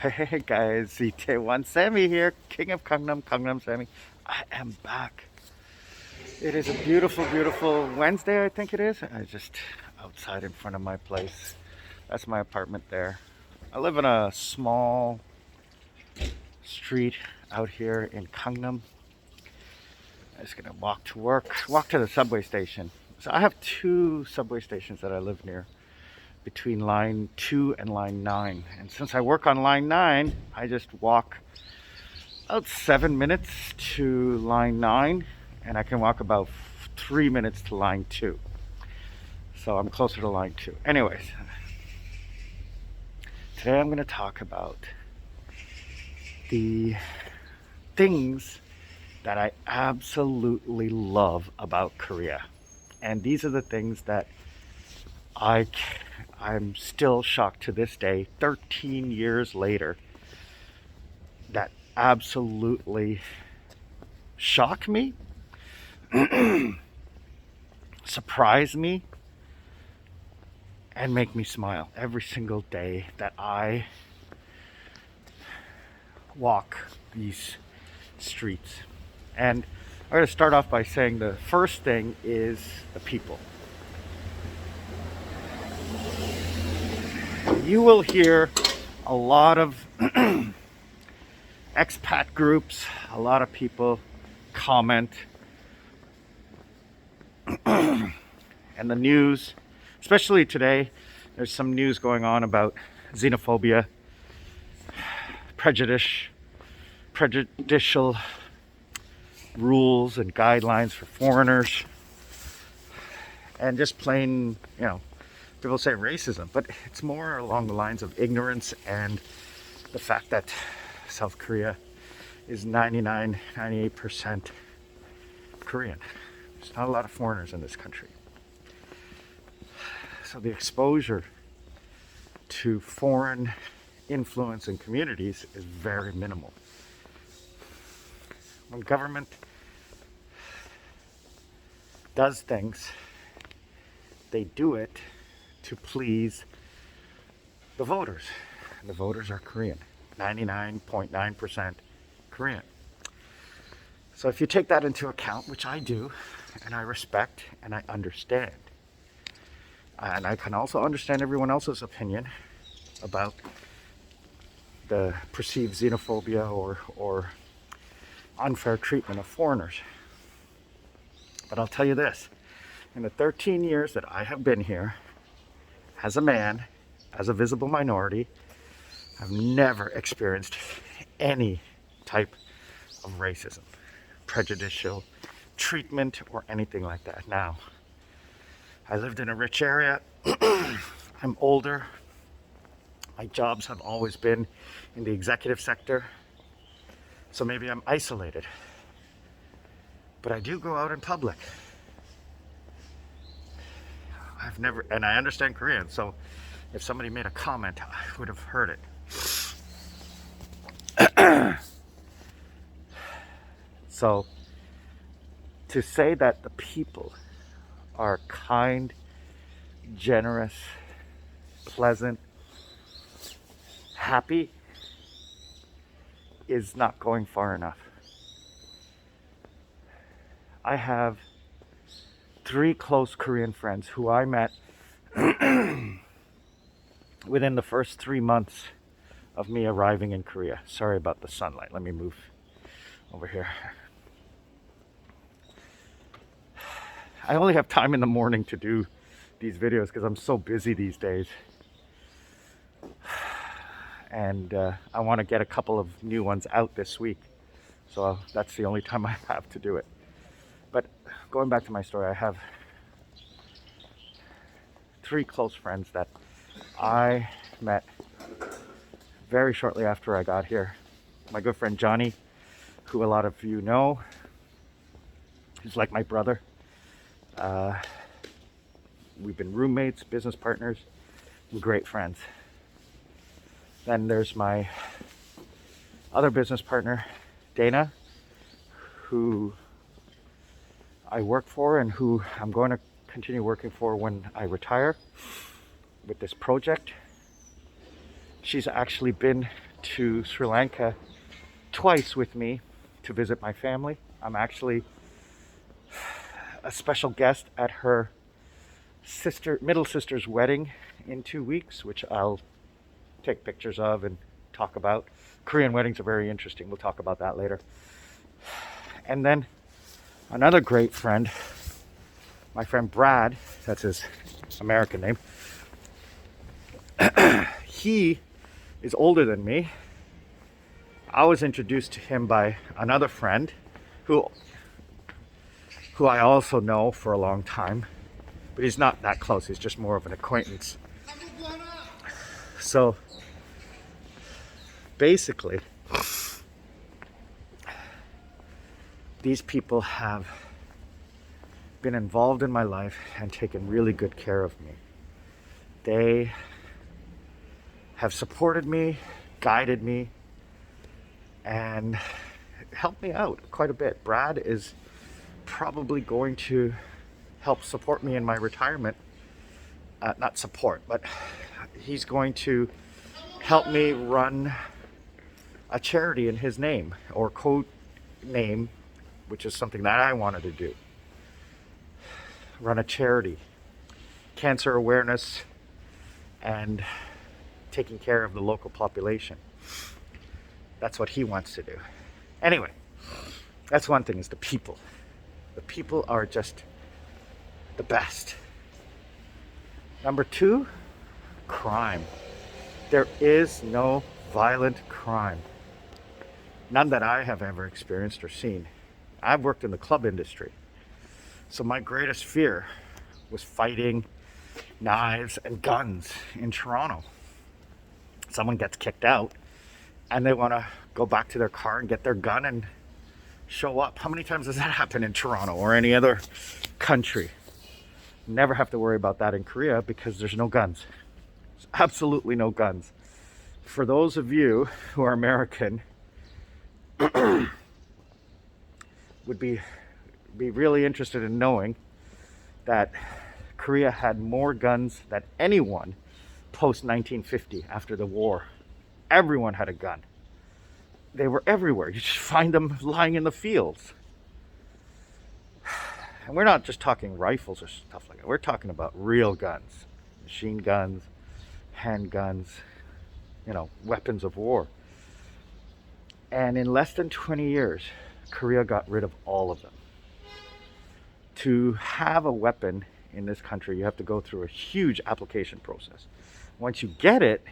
Hey guys, itaewon Sammy here, King of Gangnam Sammy. I am back. It is a beautiful, beautiful Wednesday, I think it is. I just outside in front of my place. That's my apartment there. I live in a small street out here in Gangnam. I'm just gonna walk to work, walk to the subway station. So I have two subway stations that I live near, between line 2 and line 9. And since I work on line 9, I just walk about 7 minutes to line 9, and I can walk about 3 minutes to line 2. So I'm closer to line 2. Anyways, today I'm going to talk about the things that I absolutely love about Korea. And these are the things that I'm still shocked to this day, 13 years later, that absolutely shock me, surprise me, and make me smile every single day that I walk these streets. And I'm going to start off by saying the first thing is the people. You will hear a lot of expat groups, a lot of people comment, and the news, especially today, there's some news going on about xenophobia, prejudicial rules and guidelines for foreigners, and just plain, people say racism, but it's more along the lines of ignorance and the fact that South Korea is 98% Korean. There's not a lot of foreigners in this country. So the exposure to foreign influence in communities is very minimal. When government does things, they do it to please the voters. And the voters are Korean, 99.9% Korean. So if you take that into account, which I do, and I respect and I understand, and I can also understand everyone else's opinion about the perceived xenophobia or unfair treatment of foreigners. But I'll tell you this, in the 13 years that I have been here, as a man, as a visible minority, I've never experienced any type of racism, prejudicial treatment, or anything like that. Now, I lived in a rich area. I'm older. My jobs have always been in the executive sector, so maybe I'm isolated. But I do go out in public. I've never, and I understand Korean, so if somebody made a comment, I would have heard it. So, to say that the people are kind, generous, pleasant, happy, is not going far enough. I have 3 close Korean friends who I met within the first 3 months of me arriving in Korea. Sorry about the sunlight. Let me move over here. I only have time in the morning to do these videos because I'm so busy these days. And I want to get a couple of new ones out this week. So that's the only time I have to do it. But going back to my story, I have 3 close friends that I met very shortly after I got here. My good friend Johnny, who a lot of you know, he's like my brother. We've been roommates, business partners, we're great friends. Then there's my other business partner, Dana, who I work for and who I'm going to continue working for when I retire with this project. She's actually been to Sri Lanka twice with me to visit my family. I'm actually a special guest at her middle sister's wedding in 2 weeks, which I'll take pictures of and talk about. Korean weddings are very interesting. We'll talk about that later. And then another great friend, my friend Brad, that's his American name. He is older than me. I was introduced to him by another friend who I also know for a long time, but he's not that close. He's just more of an acquaintance. So basically, these people have been involved in my life and taken really good care of me. They have supported me, guided me, and helped me out quite a bit. Brad is probably going to help support me in my retirement. Not support, but he's going to help me run a charity in his name, or code name, which is something that I wanted to do. Run a charity, cancer awareness, and taking care of the local population. That's what he wants to do. Anyway, that's one thing, is the people. The people are just the best. Number two, crime. There is no violent crime. None that I have ever experienced or seen. I've worked in the club industry. So my greatest fear was fighting, knives, and guns in Toronto. Someone gets kicked out and they want to go back to their car and get their gun and show up. How many times does that happen in Toronto or any other country? Never have to worry about that in Korea because there's no guns. There's absolutely no guns. For those of you who are American, would be really interested in knowing that Korea had more guns than anyone post 1950 after the war. Everyone had a gun. They were everywhere. You just find them lying in the fields. And we're not just talking rifles or stuff like that. We're talking about real guns, machine guns, handguns, weapons of war. And in less than 20 years, Korea got rid of all of them. To have a weapon in this country, you have to go through a huge application process. Once you get it,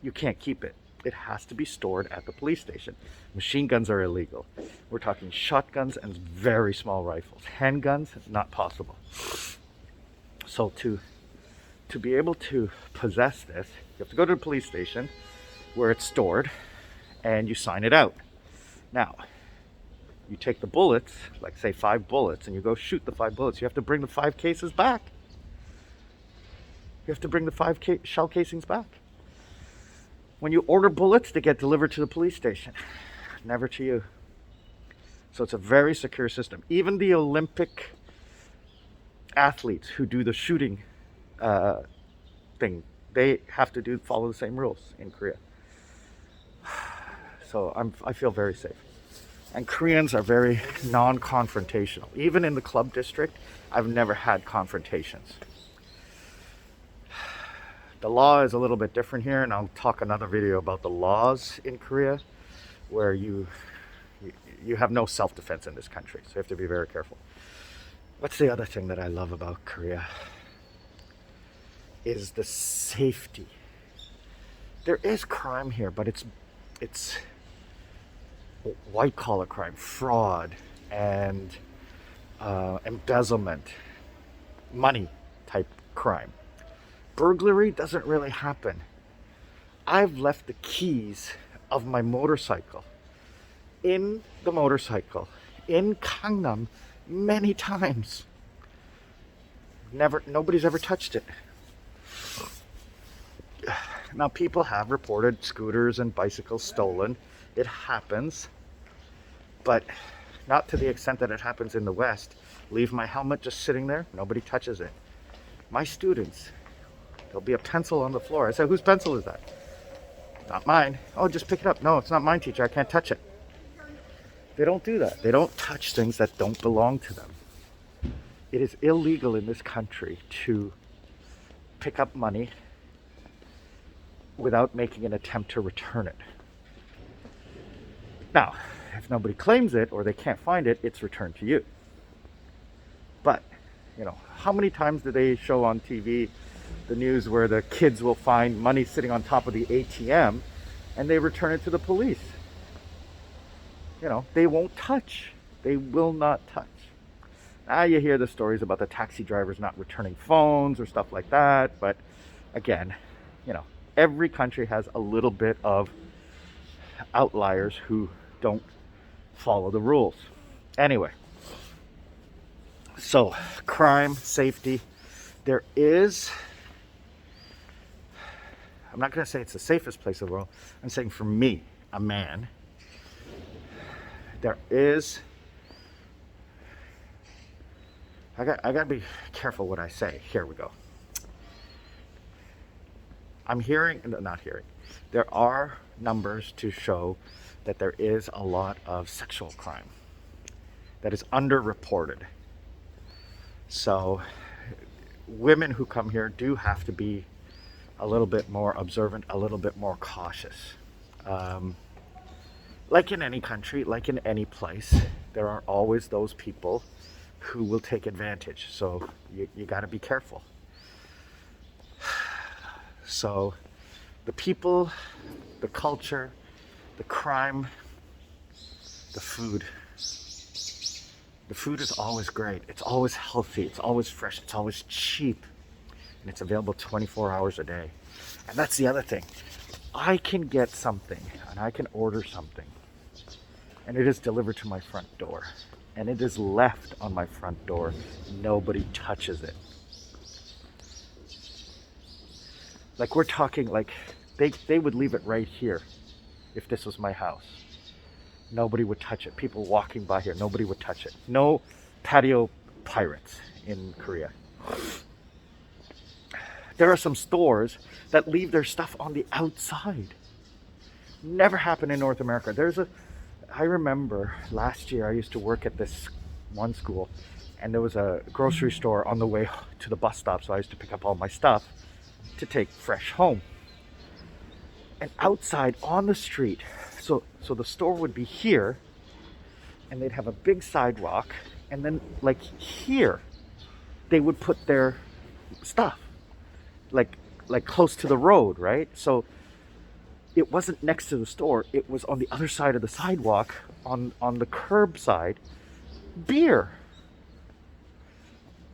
you can't keep it. It has to be stored at the police station. Machine guns are illegal. We're talking shotguns and very small rifles. Handguns, not possible. So to be able to possess this, you have to go to the police station where it's stored and you sign it out. Now, you take the bullets, like say 5 bullets, and you go shoot the 5 bullets. You have to bring the 5 cases back. You have to bring the 5 shell casings back. When you order bullets, they get delivered to the police station, never to you. So it's a very secure system. Even the Olympic athletes who do the shooting thing, they have to follow the same rules in Korea. So I feel very safe. And Koreans are very non-confrontational. Even in the club district, I've never had confrontations. The law is a little bit different here, and I'll talk another video about the laws in Korea, where you have no self-defense in this country, so you have to be very careful. What's the other thing that I love about Korea? Is the safety. There is crime here, but it's white collar crime, fraud, and embezzlement, money type crime. Burglary doesn't really happen. I've left the keys of my motorcycle in the motorcycle in Gangnam many times. Nobody's ever touched it. Now, people have reported scooters and bicycles stolen. It happens, but not to the extent that it happens in the West. Leave my helmet just sitting there, nobody touches it. My students, there'll be a pencil on the floor. I said, whose pencil is that? Not mine. Oh, just pick it up. No, it's not mine, teacher. I can't touch it. They don't do that. They don't touch things that don't belong to them. It is illegal in this country to pick up money without making an attempt to return it. Now, if nobody claims it or they can't find it, it's returned to you. But, how many times do they show on TV the news where the kids will find money sitting on top of the ATM and they return it to the police? They won't touch. They will not touch. Now you hear the stories about the taxi drivers not returning phones or stuff like that. But again, every country has a little bit of outliers who don't follow the rules. Anyway, so crime, safety, I'm not going to say it's the safest place in the world. I'm saying for me, a man, I got to be careful what I say. Here we go. There are numbers to show that there is a lot of sexual crime that is underreported. So women who come here do have to be a little bit more observant, a little bit more cautious. Like in any country, like in any place, there are always those people who will take advantage. So you got to be careful. So the people, the culture, the crime, the food. The food is always great. It's always healthy. It's always fresh. It's always cheap. And it's available 24 hours a day. And that's the other thing. I can get something and I can order something and it is delivered to my front door and it is left on my front door. Nobody touches it. Like we're talking like they would leave it right here if this was my house. Nobody would touch it. People walking by here, nobody would touch it. No patio pirates in Korea. There are some stores that leave their stuff on the outside. Never happened in North America. I remember last year I used to work at this one school and there was a grocery store on the way to the bus stop. So I used to pick up all my stuff to take fresh home. And outside on the street, so the store would be here and they'd have a big sidewalk and then like here they would put their stuff like close to the road, right? So it wasn't next to the store, it was on the other side of the sidewalk on the curb side. Beer,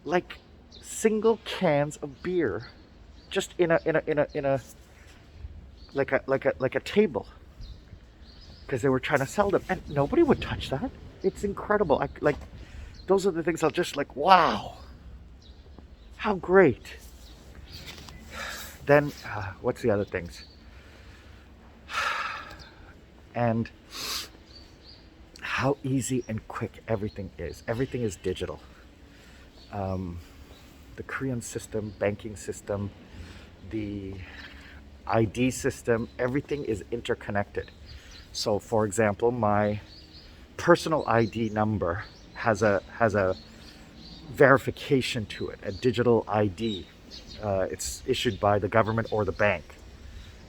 like single cans of beer just in a like a table, because they were trying to sell them and nobody would touch that. It's incredible. Like those are the things I'll just like, wow, how great. Then what's the other things? And how easy and quick everything is. Everything is digital. The Korean system, banking system, the ID system, everything is interconnected. So for example, my personal ID number has a verification to it, a digital ID. It's issued by the government or the bank.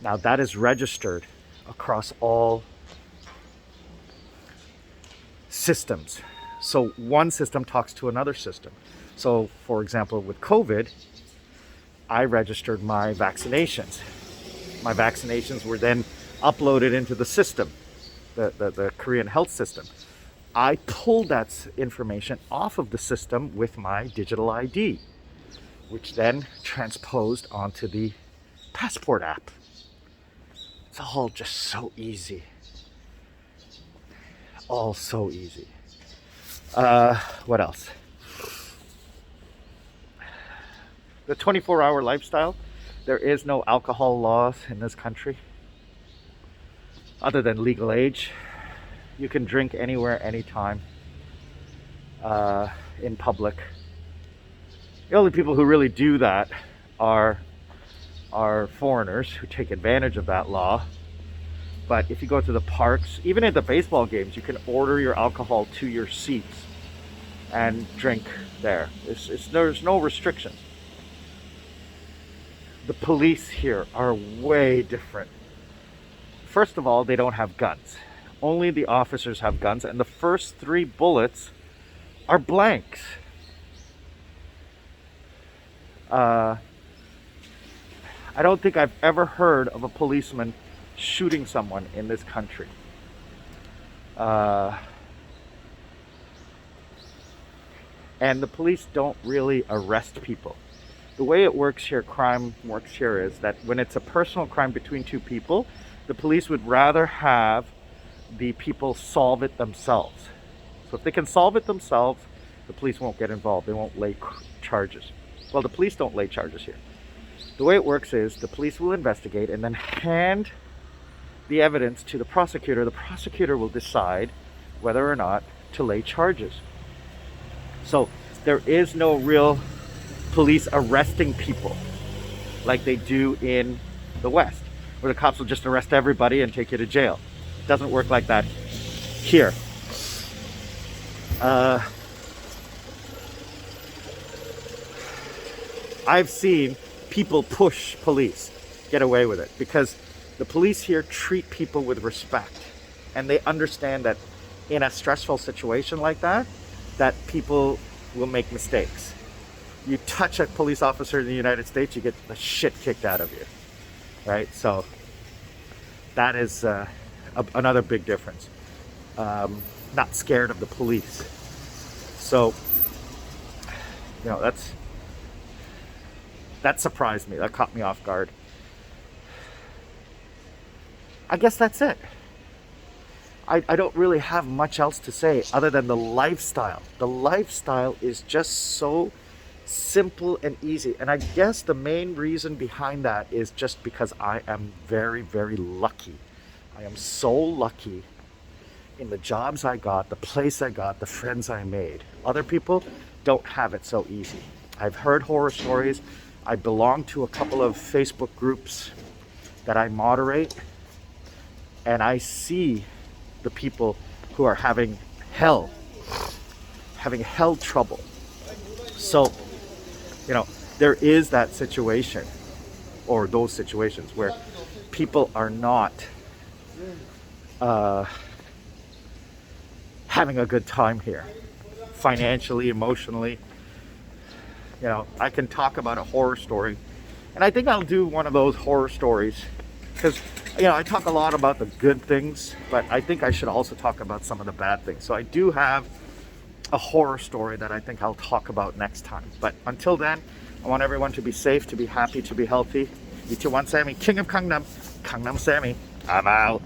Now that is registered across all systems. So one system talks to another system. So for example, with COVID, I registered my vaccinations. My vaccinations were then uploaded into the system, the Korean health system. I pulled that information off of the system with my digital ID, which then transposed onto the passport app. It's all just so easy. All so easy. What else? The 24-hour lifestyle. There is no alcohol laws in this country other than legal age. You can drink anywhere, anytime, in public. The only people who really do that are foreigners who take advantage of that law But if you go to the parks, even at the baseball games, you can order your alcohol to your seats and drink there. There's no restrictions. The police here are way different. First of all, they don't have guns. Only the officers have guns, and the first 3 bullets are blanks. I don't think I've ever heard of a policeman shooting someone in this country. And the police don't really arrest people. The way it works here, crime works here, is that when it's a personal crime between 2 people, the police would rather have the people solve it themselves. So if they can solve it themselves, the police won't get involved. They won't lay charges. Well, the police don't lay charges here. The way it works is the police will investigate and then hand the evidence to the prosecutor. The prosecutor will decide whether or not to lay charges. So there is no real police arresting people like they do in the West, where the cops will just arrest everybody and take you to jail. It doesn't work like that here. I've seen people push police get away with it because the police here treat people with respect, and they understand that in a stressful situation like that people will make mistakes. You touch a police officer in the United States, you get the shit kicked out of you, right? So that is another big difference. Not scared of the police. So, you know, that surprised me. That caught me off guard. I guess that's it. I don't really have much else to say other than the lifestyle. The lifestyle is just so simple and easy. And I guess the main reason behind that is just because I am very, very lucky. I am so lucky in the jobs I got, the place I got, the friends I made. Other people don't have it so easy. I've heard horror stories. I belong to a couple of Facebook groups that I moderate, and I see the people who are having hell trouble. So, you know, there is that situation, or those situations where people are not having a good time here, financially, emotionally. You know, I can talk about a horror story, and I think I'll do one of those horror stories because, you know, I talk a lot about the good things, but I think I should also talk about some of the bad things. So I do have a horror story that I think I'll talk about next time. But until then, I want everyone to be safe, to be happy, to be healthy. itaewon Sammy, King of Gangnam, Gangnam Sammy. I'm out.